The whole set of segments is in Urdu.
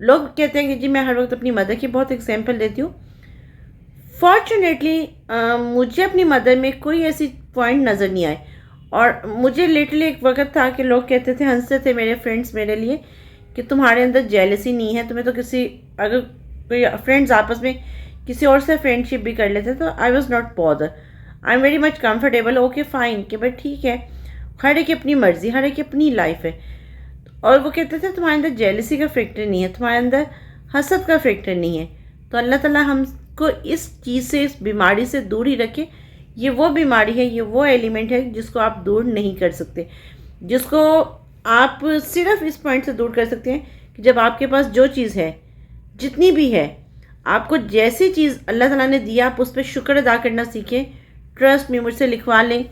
لوگ کہتے ہیں کہ جی میں ہر وقت اپنی مدر کی بہت اگزامپل دیتی ہوں. فارچونیٹلی مجھے اپنی مدر میں کوئی ایسی پوائنٹ نظر نہیں آئے. اور مجھے لٹرلی ایک وقت تھا کہ لوگ کہتے تھے، ہنستے تھے میرے فرینڈس میرے لیے، کہ تمہارے اندر جیلسی نہیں ہے، تمہیں تو کسی اگر کوئی فرینڈز آپس میں کسی اور سے فرینڈ شپ بھی کر لیتے تو I was not bother. I am very much comfortable. Okay fine, کہ بھائی ٹھیک ہے، ہر ایک کی اپنی مرضی، ہر ایک کی اپنی لائف ہے. اور وہ کہتے تھے تمہارے اندر جیلسی کا فیکٹر نہیں ہے، تمہارے اندر حسد کا فیکٹر نہیں ہے. تو اللہ تعالیٰ ہم کو اس چیز سے، اس بیماری سے دور ہی رکھے. یہ وہ بیماری ہے، یہ وہ ایلیمنٹ ہے جس کو آپ دور نہیں کر سکتے، جس کو آپ صرف اس پوائنٹ سے دور کر سکتے ہیں کہ جب آپ کے پاس جو چیز ہے، جتنی بھی ہے، آپ کو جیسی چیز اللہ تعالیٰ نے دیا آپ اس پہ شکر ادا کرنا سیکھیں. ٹرسٹ میں مجھ سے لکھوا لیں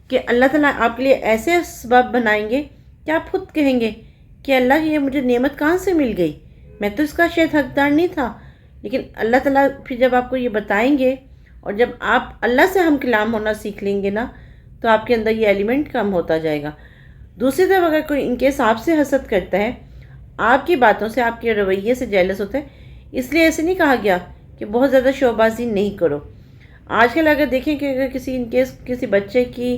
کہ اللہ تعالیٰ آپ کے لیے ایسے سبب بنائیں گے کہ آپ خود کہیں گے کہ اللہ یہ مجھے نعمت کہاں سے مل گئی، میں تو اس کا شاید حقدار نہیں تھا. لیکن اللہ تعالیٰ پھر جب آپ کو یہ بتائیں گے اور جب آپ اللہ سے ہم کلام ہونا سیکھ لیں گے نا، تو آپ کے اندر یہ ایلیمنٹ کم ہوتا جائے گا. دوسری طرف اگر کوئی ان کیس آپ سے حسد کرتا ہے، آپ کی باتوں سے، آپ کے رویے سے جیلس ہوتا ہے، اس لیے ایسے نہیں کہا گیا کہ بہت زیادہ شو بازی نہیں کرو. آج کل اگر دیکھیں کہ اگر کسی ان کیس کسی بچے کی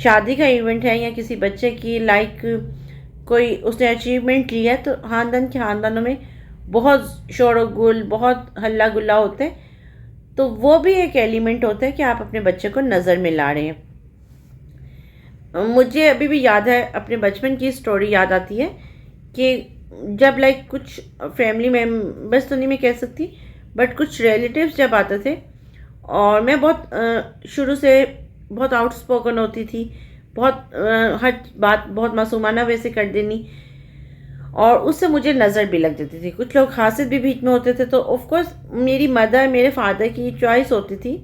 شادی کا ایونٹ ہے یا کسی بچے کی لائک کوئی اس نے اچیومنٹ لی ہے، تو خاندانوں میں بہت شور و گل، بہت ہلا گلا ہوتے ہیں. تو وہ بھی ایک ایلیمنٹ ہوتا ہے کہ آپ اپنے بچے کو نظر میں لا رہے ہیں. مجھے ابھی بھی یاد ہے، اپنے بچپن کی سٹوری یاد آتی ہے کہ جب لائک کچھ فیملی ممبرس تو نہیں میں کہہ سکتی، بٹ کچھ ریلیٹیوز جب آتے تھے، اور میں بہت شروع سے بہت آؤٹ اسپوکن ہوتی تھی، بہت ہر بات بہت معصومانہ ویسے کر دینی، اور اس سے مجھے نظر بھی لگ جاتی تھی. کچھ لوگ حاسد بھی بیچ میں ہوتے تھے. تو آف کورس میری مدر، میرے فادر کی چوائس ہوتی تھی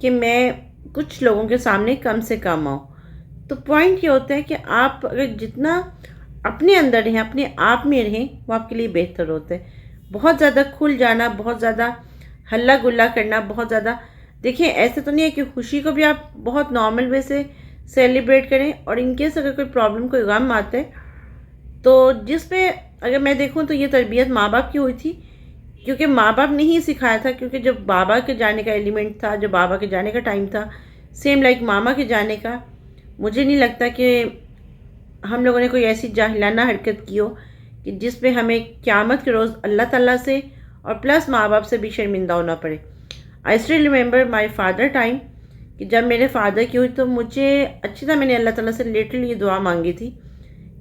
کہ میں کچھ لوگوں کے سامنے کم سے کم آؤں. تو پوائنٹ یہ ہوتا ہے کہ آپ اگر جتنا اپنے اندر رہیں، اپنے آپ میں رہیں، وہ آپ کے لیے بہتر ہوتا ہے. بہت زیادہ کھل جانا، بہت زیادہ ہلا گلا کرنا، بہت زیادہ دیکھیں ایسے تو نہیں ہے کہ خوشی کو بھی آپ بہت نارمل وے سے سیلیبریٹ کریں، اور ان کیس اگر کوئی پرابلم، کوئی غم آتا ہے تو جس پہ اگر میں دیکھوں تو یہ تربیت ماں باپ کی ہوئی تھی، کیونکہ ماں باپ نے ہی سکھایا تھا. کیونکہ جب بابا کے جانے کا ایلیمنٹ تھا، جب بابا کے جانے کا ٹائم تھا، سیم لائک ماما کے جانے کا، مجھے نہیں لگتا کہ ہم لوگوں نے کوئی ایسی جاہلانہ حرکت کی ہو کہ جس پہ ہمیں قیامت کے روز اللہ تعالیٰ سے اور پلس ماں باپ سے بھی شرمندہ ہونا پڑے. I still remember my father time, کہ جب میرے فادر کی ہوئی تو مجھے اچھی طرح میں نے اللہ تعالیٰ سے لٹرلی یہ دعا مانگی تھی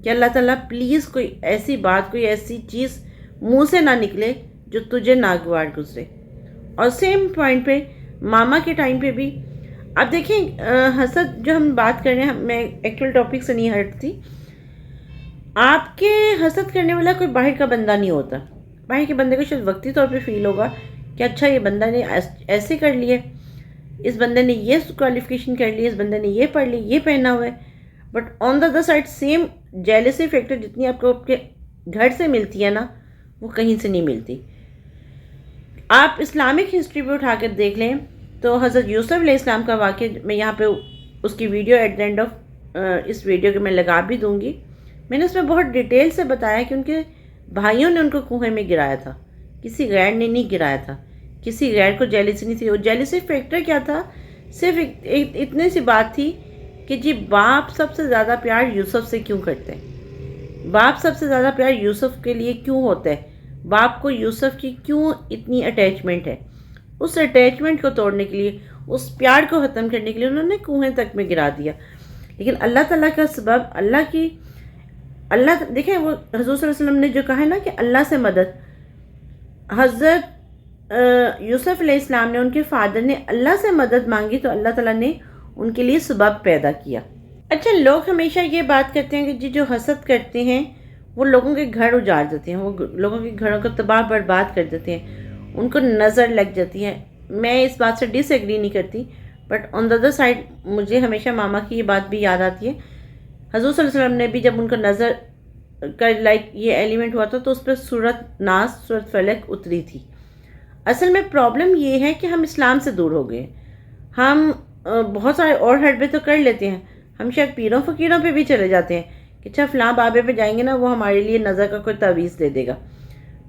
کہ اللہ تعالیٰ پلیز کوئی ایسی بات، کوئی ایسی چیز منہ سے نہ نکلے جو تجھے ناگوار گزرے. اور سیم پوائنٹ پہ ماما کے ٹائم پہ بھی اب دیکھیں حسد جو ہم بات کر رہے ہیں، میں ایکچوئل ٹاپک سے نہیں ہٹتی. آپ کے حسد کرنے والا کوئی باہر کا بندہ نہیں ہوتا. باہر کے بندے کو شاید وقتی طور پہ فیل ہوگا کہ اچھا یہ بندہ نے ایسے کر لیے، اس بندے نے یہ کوالیفیکیشن کر لی، اس بندے نے یہ پڑھ لی، یہ پہنا ہوا ہے. But on the other side same jealousy factor جتنی آپ کو آپ کے گھر سے ملتی ہے نا، وہ کہیں سے نہیں ملتی. آپ اسلامک ہسٹری پہ اٹھا کر دیکھ لیں تو حضرت یوسف علیہ السلام کا واقعہ، میں یہاں پہ اس کی video at the end of اس ویڈیو کے میں لگا بھی دوں گی. میں نے اس میں بہت ڈیٹیل سے بتایا کہ ان کے بھائیوں نے ان کو کنویں میں گرایا تھا، کسی غیر نے نہیں گرایا تھا، کسی غیر کو جیلسی نہیں تھی. وہ جیلسی فیکٹر کیا تھا؟ صرف اتنی سی بات تھی کہ جی باپ سب سے زیادہ پیار یوسف سے کیوں کرتے ہیں، باپ سب سے زیادہ پیار یوسف کے لیے کیوں ہوتا ہے، باپ کو یوسف کی کیوں اتنی اٹیچمنٹ ہے. اس اٹیچمنٹ کو توڑنے کے لیے، اس پیار کو ختم کرنے کے لیے انہوں نے کنویں تک میں گرا دیا. لیکن اللہ تعالیٰ کا سبب، اللہ دیکھیں وہ حضور صلی اللہ علیہ وسلم نے جو کہا ہے نا کہ اللہ سے مدد، حضرت یوسف علیہ السلام نے، ان کے فادر نے اللہ سے مدد مانگی تو اللہ تعالیٰ نے ان کے لیے سبب پیدا کیا. اچھا، لوگ ہمیشہ یہ بات کرتے ہیں کہ جی جو حسد کرتے ہیں وہ لوگوں کے گھر اجاڑ دیتے ہیں، وہ لوگوں کے گھروں کو تباہ برباد کر دیتے ہیں، ان کو نظر لگ جاتی ہے. میں اس بات سے ڈس ایگری نہیں کرتی، but on the other side مجھے ہمیشہ ماما کی یہ بات بھی یاد آتی ہے. حضور صلی اللہ علیہ وسلم نے بھی جب ان کو نظر کا لائک یہ ایلیمنٹ ہوا تھا تو اس پہ سورت ناس، سورت فلق اتری تھی. اصل میں پرابلم یہ ہے کہ ہم اسلام سے دور ہو گئے. ہم بہت سارے اور حربے تو کر لیتے ہیں، ہم شاید پیروں فقیروں پہ بھی چلے جاتے ہیں کہ اچھا فلاں بابے پہ جائیں گے نا، وہ ہمارے لیے نظر کا کوئی تعویذ دے دے گا،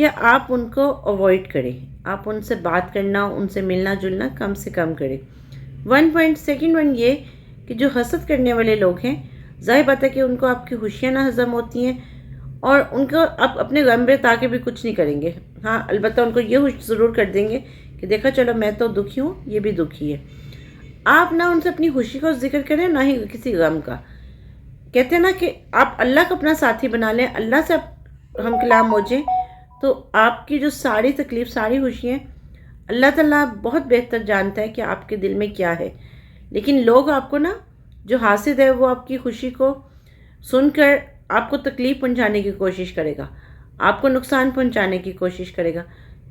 کہ آپ ان کو اوائڈ کریں, آپ ان سے بات کرنا, ان سے ملنا جلنا کم سے کم کریں. سیکنڈ ون یہ کہ جو حسد کرنے والے لوگ ہیں, ظاہر بات ہے کہ ان کو آپ کی خوشیاں نہ ہضم ہوتی ہیں, اور ان کو آپ اپنے غم پہ تاکہ بھی کچھ نہیں کریں گے. ہاں البتہ ان کو یہ ضرور کر دیں گے کہ دیکھا چلو میں تو دکھی ہوں, یہ بھی دکھی ہے. آپ نہ ان سے اپنی خوشی کا ذکر کریں نہ ہی کسی غم کا. کہتے ہیں نا کہ آپ اللہ کو اپنا ساتھی بنا لیں, اللہ سے ہم کلام ہو جائیں, تو آپ کی جو ساری تکلیف, ساری خوشیاں اللہ تعالیٰ بہت بہتر جانتا ہے کہ آپ کے دل میں کیا ہے. لیکن لوگ آپ کو نا, جو حاسد ہے وہ آپ کی خوشی کو سن کر آپ کو تکلیف پہنچانے کی کوشش کرے گا, آپ کو نقصان پہنچانے کی کوشش کرے گا.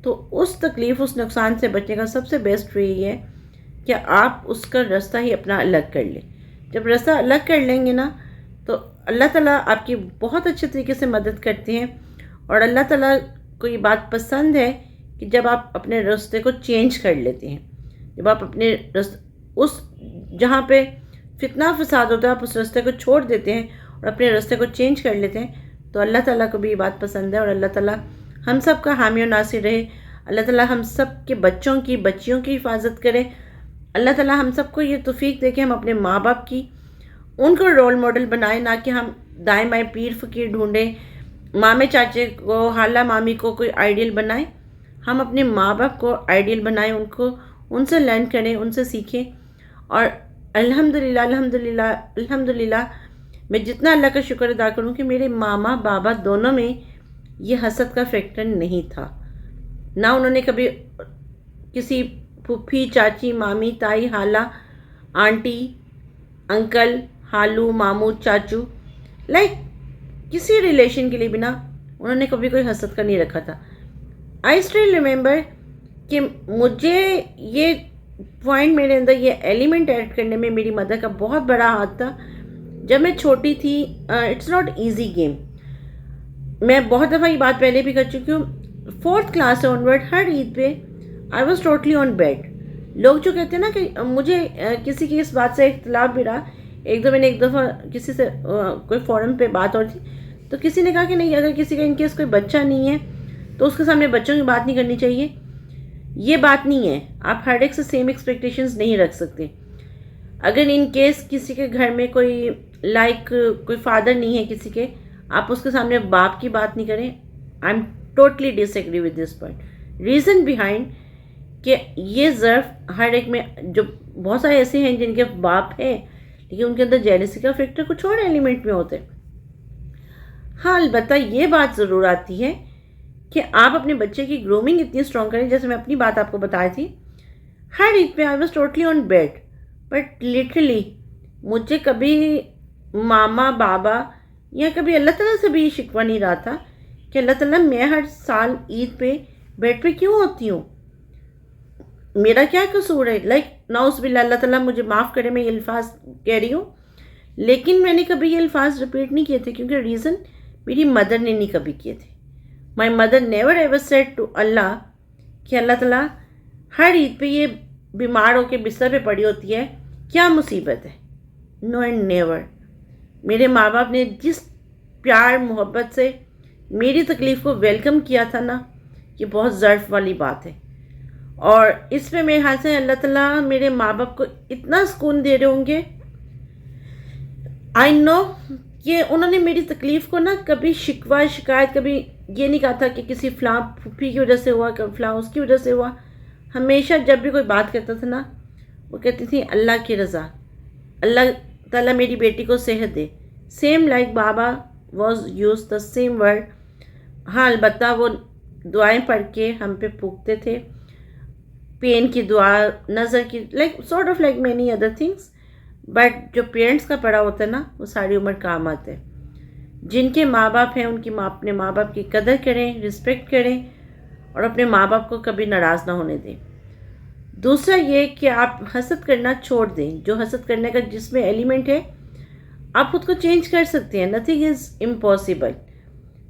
تو اس تکلیف, اس نقصان سے بچنے کا سب سے بیسٹ وے یہ ہے کہ آپ اس کا راستہ ہی اپنا الگ کر لیں. جب راستہ الگ کر لیں گے نا تو اللہ تعالیٰ آپ کی بہت اچھے طریقے سے مدد کرتے ہیں. اور اللہ تعالیٰ کو یہ بات پسند ہے کہ جب آپ اپنے راستے کو چینج کر لیتے ہیں, جب آپ اپنے اس جہاں پہ فتنہ فساد ہوتا ہے آپ اس راستے کو چھوڑ دیتے ہیں اور اپنے راستے کو چینج کر لیتے ہیں, تو اللہ تعالیٰ کو بھی یہ بات پسند ہے. اور اللہ تعالیٰ ہم سب کا حامی و ناصر رہے. اللہ تعالیٰ ہم سب کے بچوں کی, بچیوں کی حفاظت کرے. اللہ تعالیٰ ہم سب کو یہ توفیق دے کہ ہم اپنے ماں باپ کی, ان کو رول ماڈل بنائیں, نہ کہ ہم دائیں بائیں پیر فقیر ڈھونڈیں, مامے چاچے کو, خالہ مامی کو کوئی آئیڈیل بنائیں. ہم اپنے ماں باپ کو آئیڈیل بنائیں, ان کو, ان سے لرن کریں, ان سے سیکھیں. اور الحمدللہ الحمدللہ الحمدللہ میں جتنا اللہ کا شکر ادا کروں کہ میرے ماما بابا دونوں میں یہ حسد کا فیکٹر نہیں تھا. نہ انہوں نے کبھی کسی پھوپھی, چاچی, مامی, تائی, خالہ, آنٹی, انکل, خالو, ماموں, چاچو, کسی ریلیشن کے لیے بنا انہوں نے کبھی کوئی حسد کا نہیں رکھا تھا. آئی اسٹل ریممبر کہ مجھے یہ پوائنٹ, میرے اندر یہ ایلیمنٹ ایڈ کرنے میں میری مدر کا بہت بڑا ہاتھ تھا. جب میں چھوٹی تھی, اٹس ناٹ ایزی گیم. میں بہت دفعہ یہ بات پہلے بھی کر چکی ہوں. 4th کلاس سے آنورڈ ہر عید پہ I was totally on bed. لوگ جو کہتے ہیں نا کہ مجھے کسی کی اس بات سے اختلاف بھی رہا. ایک دفعہ کسی سے کوئی فورم پہ بات ہو رہی تھی, تو کسی نے کہا کہ نہیں, اگر کسی کا ان کیس کوئی بچہ نہیں ہے تو اس کے سامنے بچوں کی بات نہیں کرنی چاہیے. یہ بات نہیں ہے, آپ ہر ایک سے سیم ایکسپیکٹیشنز نہیں رکھ سکتے. اگر ان کیس کسی کے گھر میں کوئی کوئی فادر نہیں ہے کسی کے, آپ اس کے سامنے باپ کی بات نہیں کریں. I am totally disagree with this point. Reason behind کہ یہ ظرف ہر ایک میں, جو بہت سارے ایسے ہیں جن کے باپ ہیں لیکن ان کے اندر جیلسی کا فیکٹر کچھ اور ایلیمنٹ میں ہوتے ہیں. ہاں البتہ یہ بات ضرور آتی ہے کہ آپ اپنے بچے کی گرومنگ اتنی اسٹرانگ کریں. جیسے میں اپنی بات آپ کو بتائی تھی, ہر عید پہ I was totally on bed, but literally مجھے کبھی ماما بابا یا کبھی اللہ تعالیٰ سے بھی شکوہ نہیں رہا تھا کہ اللہ تعالیٰ میں ہر سال عید پہ بیڈ پہ کیوں ہوتی ہوں, میرا کیا قصور ہے. نعوذ باللہ, اللہ تعالیٰ مجھے معاف کرے میں یہ الفاظ کہہ رہی ہوں, لیکن میں نے کبھی یہ الفاظ ریپیٹ نہیں کیے تھے کیونکہ ریزن میری مدر نے نہیں کبھی کیے تھے. My mother never ever said to Allah کہ اللہ تعالیٰ ہر عید پہ یہ بیمار ہو کے بستر پہ پڑی ہوتی ہے, کیا مصیبت ہے. نو اینڈ نیور. میرے ماں باپ نے جس پیار محبت سے میری تکلیف کو ویلکم کیا تھا نا, یہ بہت ظرف والی بات ہے. اور اس پہ میرے خیال سے اللہ تعالیٰ میرے ماں باپ کو اتنا سکون دے رہے ہوں گے. آئی نو کہ انہوں نے میری تکلیف کو نا کبھی شکوہ شکایت کبھی یہ نہیں کہا تھا کہ کسی فلاں پھوپھی کی وجہ سے ہوا, کبھی فلاں اس کی وجہ سے ہوا. ہمیشہ جب بھی کوئی بات کرتا تھا نا, وہ کہتی تھی اللہ کی رضا, اللہ تعالیٰ میری بیٹی کو صحت دے. سیم لائک بابا was use the same word. ہاں البتہ وہ دعائیں پڑھ کے ہم پہ پھونکتے تھے, پین کی دعا, نظر کی, sort of like many other things. But جو پیرنٹس کا پڑھا ہوتا ہے نا, وہ ساری عمر کام آتا ہے. جن کے ماں باپ ہیں ان کی اپنے ماں باپ کی قدر کریں, رسپیکٹ کریں, اور اپنے ماں باپ کو کبھی ناراض نہ ہونے دیں. دوسرا یہ کہ آپ حسد کرنا چھوڑ دیں. جو حسد کرنے کا جس میں ایلیمنٹ ہے آپ خود کو چینج کر سکتے ہیں. Nothing is impossible.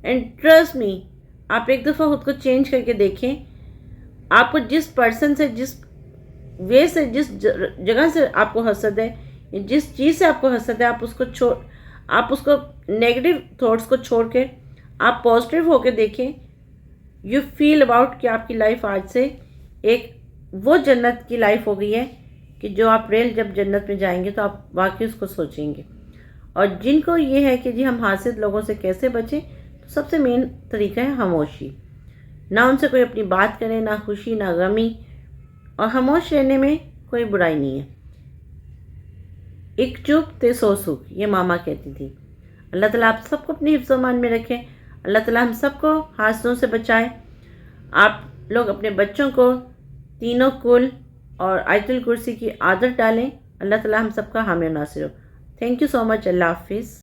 And trust me, آپ ایک دفعہ خود کو چینج کر کے دیکھیں, آپ کو جس پرسن سے, جس وے سے, جس جگہ سے آپ کو حسد ہے, جس چیز سے آپ کو حسد ہے, آپ اس کو نیگیٹو تھاٹس کو چھوڑ کے آپ پازیٹیو ہو کے دیکھیں. یو فیل اباؤٹ کہ آپ کی لائف آج سے ایک وہ جنت کی لائف ہو گئی ہے کہ جو آپ ریل جب جنت میں جائیں گے تو آپ واقعی اس کو سوچیں گے. اور جن کو یہ ہے کہ جی ہم حاسد لوگوں سے کیسے بچیں، تو سب سے مین طریقہ ہے خاموشی. نہ ان سے کوئی اپنی بات کرے، نہ خوشی نہ غمی، اور خاموش رہنے میں کوئی برائی نہیں ہے. ایک چپ تے سو سکھ، یہ ماما کہتی تھی. اللہ تعالیٰ آپ سب کو اپنی حفظ و امان میں رکھے. اللہ تعالیٰ ہم سب کو حاسدوں سے بچائے. آپ لوگ اپنے بچوں کو تینوں کل اور آیت الکرسی کی عادت ڈالیں. اللہ تعالیٰ ہم سب کا حامی و ناصر ہو. تھینک یو سو مچ. اللہ حافظ.